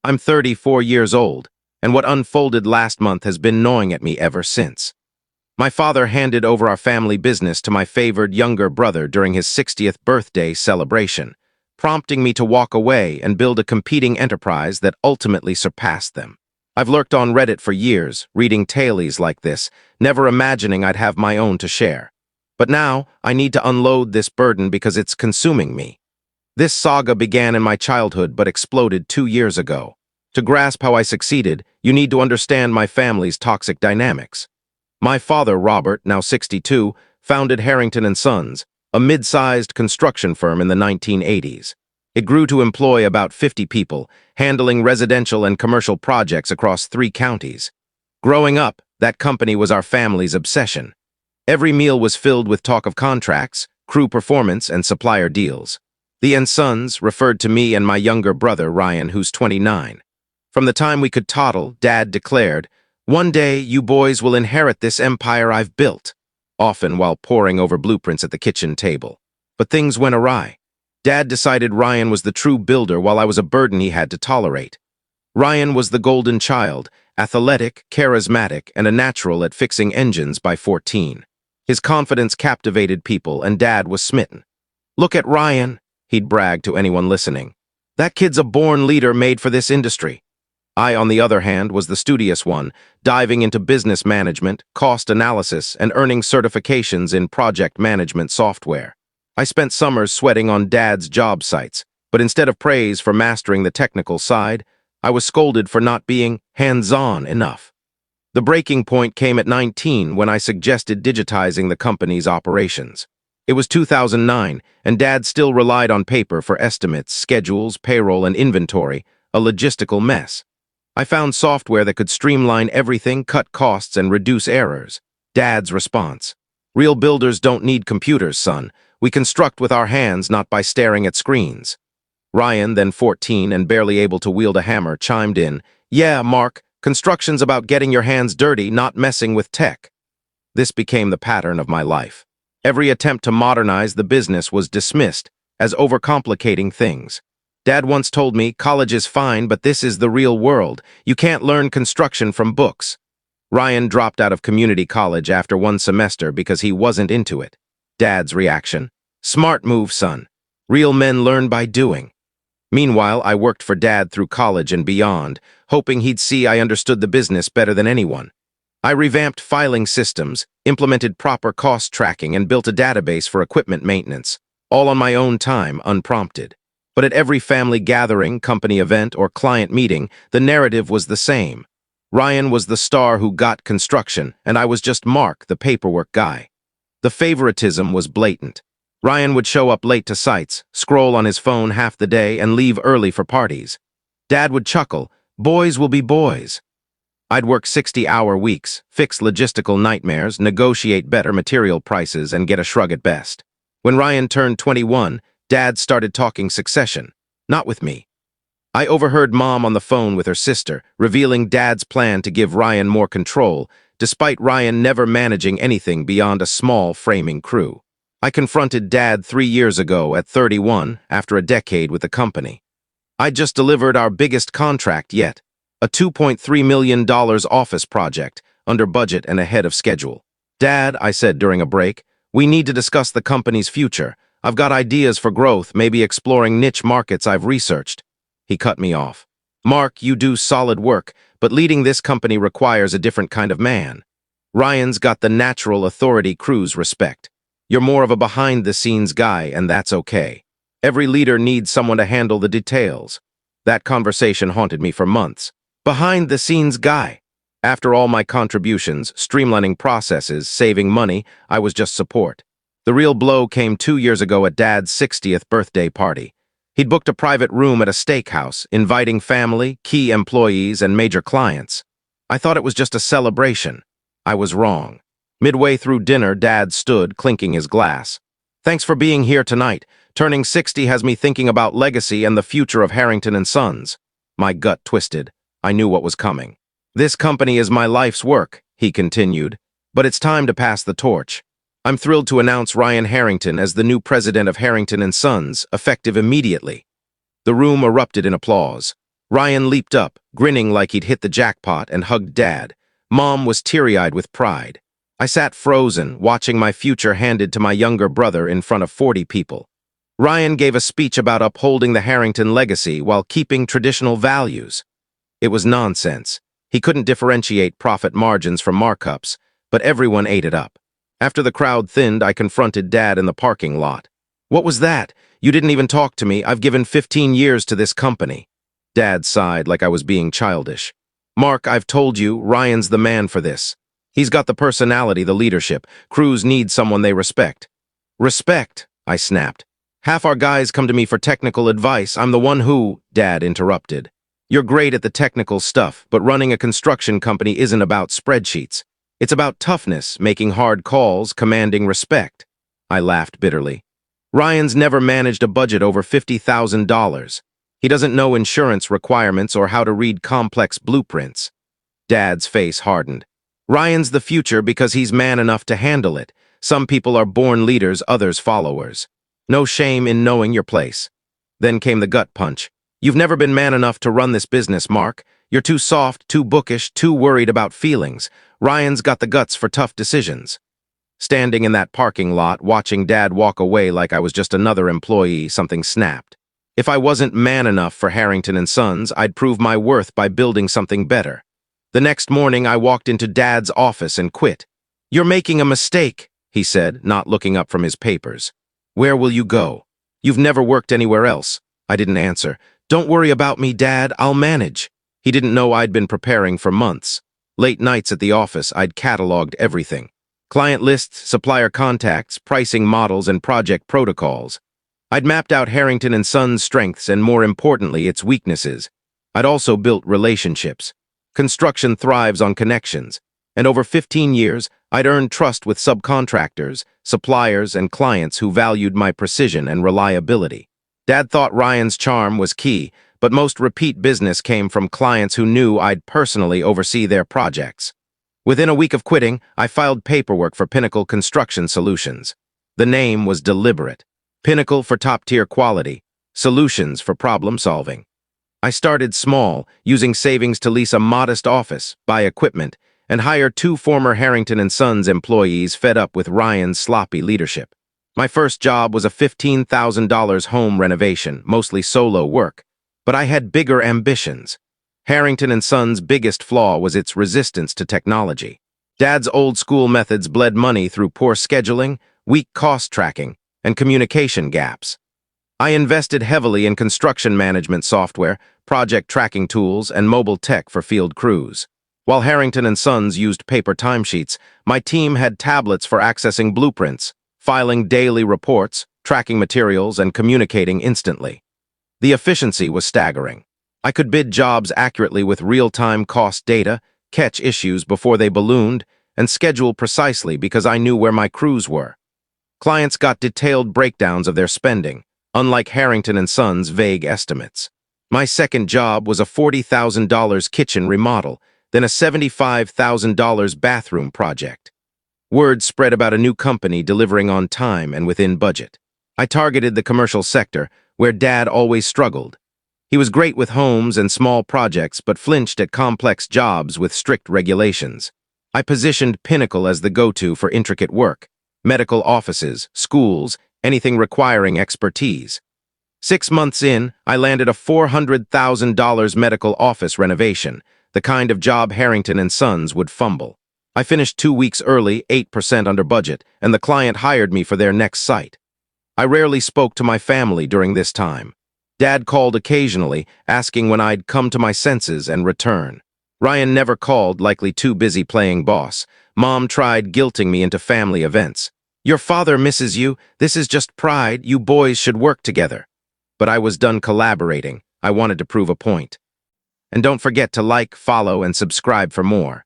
I'm 34 years old, and what unfolded last month has been gnawing at me ever since. My father handed over our family business to my favored younger brother during his 60th birthday celebration, prompting me to walk away and build a competing enterprise that ultimately surpassed them. I've lurked on Reddit for years, reading tailies like this, never imagining I'd have my own to share. But now, I need to unload this burden because it's consuming me. This saga began in my childhood but exploded 2 years ago. To grasp how I succeeded, you need to understand my family's toxic dynamics. My father, Robert, now 62, founded Harrington & Sons, a mid-sized construction firm in the 1980s. It grew to employ about 50 people, handling residential and commercial projects across 3 counties. Growing up, that company was our family's obsession. Every meal was filled with talk of contracts, crew performance, and supplier deals. The & Sons referred to me and my younger brother, Ryan, who's 29. From the time we could toddle, Dad declared, "One day, you boys will inherit this empire I've built," often while poring over blueprints at the kitchen table. But things went awry. Dad decided Ryan was the true builder while I was a burden he had to tolerate. Ryan was the golden child, athletic, charismatic, and a natural at fixing engines by 14. His confidence captivated people, and Dad was smitten. "Look at Ryan," he'd brag to anyone listening. "That kid's a born leader made for this industry." I, on the other hand, was the studious one, diving into business management, cost analysis, and earning certifications in project management software. I spent summers sweating on Dad's job sites, but instead of praise for mastering the technical side, I was scolded for not being hands-on enough. The breaking point came at 19 when I suggested digitizing the company's operations. It was 2009, and Dad still relied on paper for estimates, schedules, payroll, and inventory, a logistical mess. I found software that could streamline everything, cut costs, and reduce errors. Dad's response: "Real builders don't need computers, son. We construct with our hands, not by staring at screens." Ryan, then 14 and barely able to wield a hammer, chimed in, "Yeah, Mark, construction's about getting your hands dirty, not messing with tech." This became the pattern of my life. Every attempt to modernize the business was dismissed as overcomplicating things. Dad once told me, "College is fine, but this is the real world. You can't learn construction from books." Ryan dropped out of community college after 1 semester because he wasn't into it. Dad's reaction: "Smart move, son. Real men learn by doing." Meanwhile, I worked for Dad through college and beyond, hoping he'd see I understood the business better than anyone. I revamped filing systems, implemented proper cost tracking, and built a database for equipment maintenance, all on my own time, unprompted. But at every family gathering, company event, or client meeting, the narrative was the same. Ryan was the star who got construction, and I was just Mark, the paperwork guy. The favoritism was blatant. Ryan would show up late to sites, scroll on his phone half the day, and leave early for parties. Dad would chuckle, "Boys will be boys." I'd work 60-hour weeks, fix logistical nightmares, negotiate better material prices, and get a shrug at best. When Ryan turned 21, Dad started talking succession, not with me. I overheard Mom on the phone with her sister, revealing Dad's plan to give Ryan more control, despite Ryan never managing anything beyond a small framing crew. I confronted Dad 3 years ago at 31, after a decade with the company. I'd just delivered our biggest contract yet, a $2.3 million office project, under budget and ahead of schedule. "Dad," I said during a break, "we need to discuss the company's future. I've got ideas for growth, maybe exploring niche markets I've researched." He cut me off. "Mark, you do solid work, but leading this company requires a different kind of man. Ryan's got the natural authority crews respect. You're more of a behind-the-scenes guy, and that's okay. Every leader needs someone to handle the details." That conversation haunted me for months. Behind-the-scenes guy. After all my contributions, streamlining processes, saving money, I was just support. The real blow came 2 years ago at Dad's 60th birthday party. He'd booked a private room at a steakhouse, inviting family, key employees, and major clients. I thought it was just a celebration. I was wrong. Midway through dinner, Dad stood, clinking his glass. "Thanks for being here tonight. Turning 60 has me thinking about legacy and the future of Harrington & Sons." My gut twisted. I knew what was coming. "This company is my life's work," he continued, "but it's time to pass the torch. I'm thrilled to announce Ryan Harrington as the new president of Harrington & Sons, effective immediately." The room erupted in applause. Ryan leaped up, grinning like he'd hit the jackpot, and hugged Dad. Mom was teary-eyed with pride. I sat frozen, watching my future handed to my younger brother in front of 40 people. Ryan gave a speech about upholding the Harrington legacy while keeping traditional values. It was nonsense. He couldn't differentiate profit margins from markups, but everyone ate it up. After the crowd thinned, I confronted Dad in the parking lot. "What was that? You didn't even talk to me. I've given 15 years to this company." Dad sighed like I was being childish. "Mark, I've told you, Ryan's the man for this. He's got the personality, the leadership. Crews need someone they respect." "Respect?" I snapped. "Half our guys come to me for technical advice. I'm the one who—" Dad interrupted. "You're great at the technical stuff, but running a construction company isn't about spreadsheets. It's about toughness, making hard calls, commanding respect." I laughed bitterly. "Ryan's never managed a budget over $50,000. He doesn't know insurance requirements or how to read complex blueprints." Dad's face hardened. "Ryan's the future because he's man enough to handle it. Some people are born leaders, others followers. No shame in knowing your place." Then came the gut punch. "You've never been man enough to run this business, Mark. You're too soft, too bookish, too worried about feelings. Ryan's got the guts for tough decisions." Standing in that parking lot, watching Dad walk away like I was just another employee, something snapped. If I wasn't man enough for Harrington & Sons, I'd prove my worth by building something better. The next morning, I walked into Dad's office and quit. "You're making a mistake," he said, not looking up from his papers. "Where will you go? You've never worked anywhere else." I didn't answer. "Don't worry about me, Dad. I'll manage." He didn't know I'd been preparing for months. Late nights at the office, I'd cataloged everything. Client lists, supplier contacts, pricing models, and project protocols. I'd mapped out Harrington & Sons' strengths and, more importantly, its weaknesses. I'd also built relationships. Construction thrives on connections, and over 15 years, I'd earned trust with subcontractors, suppliers, and clients who valued my precision and reliability. Dad thought Ryan's charm was key, but most repeat business came from clients who knew I'd personally oversee their projects. Within a week of quitting, I filed paperwork for Pinnacle Construction Solutions. The name was deliberate. Pinnacle for top-tier quality, solutions for problem-solving. I started small, using savings to lease a modest office, buy equipment, and hire 2 former Harrington & Sons employees fed up with Ryan's sloppy leadership. My first job was a $15,000 home renovation, mostly solo work, but I had bigger ambitions. Harrington & Sons' biggest flaw was its resistance to technology. Dad's old-school methods bled money through poor scheduling, weak cost tracking, and communication gaps. I invested heavily in construction management software, project tracking tools, and mobile tech for field crews. While Harrington & Sons used paper timesheets, my team had tablets for accessing blueprints, filing daily reports, tracking materials, and communicating instantly. The efficiency was staggering. I could bid jobs accurately with real-time cost data, catch issues before they ballooned, and schedule precisely because I knew where my crews were. Clients got detailed breakdowns of their spending, unlike Harrington & Sons' vague estimates. My second job was a $40,000 kitchen remodel, then a $75,000 bathroom project. Word spread about a new company delivering on time and within budget. I targeted the commercial sector, where Dad always struggled. He was great with homes and small projects, but flinched at complex jobs with strict regulations. I positioned Pinnacle as the go-to for intricate work, medical offices, schools, anything requiring expertise. 6 months in, I landed a $400,000 medical office renovation, the kind of job Harrington & Sons would fumble. I finished 2 weeks early, 8% under budget, and the client hired me for their next site. I rarely spoke to my family during this time. Dad called occasionally, asking when I'd come to my senses and return. Ryan never called, likely too busy playing boss. Mom tried guilting me into family events. "Your father misses you. This is just pride. You boys should work together." But I was done collaborating. I wanted to prove a point. And don't forget to like, follow, and subscribe for more.